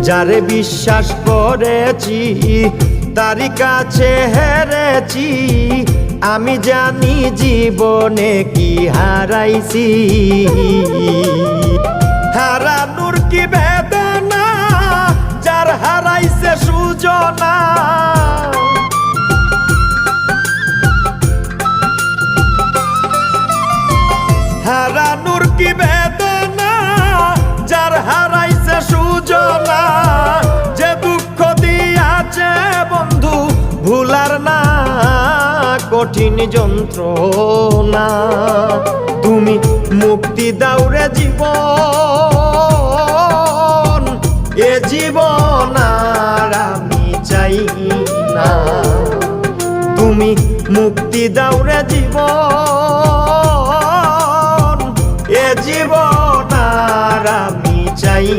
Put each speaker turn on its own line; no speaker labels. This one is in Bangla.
যারে বিশ্বাস করেছি তারই কাছে হেরেছি, আমি জানি জীবনে কি হারাইছি। হারানোর কি বেদনা, যার হারাইছে সুজনা। হারানোর কি বেদনা, যার হারাইছে সুজনা। যে দুঃখ দিয়াছে বন্ধু ভুলার না কঠিন যন্ত্রণা। তুমি মুক্তি দাও রে জীবন, এ জীবন আর আমি চাই না। তুমি মুক্তি দাও রে জীবন, এ জীবন আর আমি চাই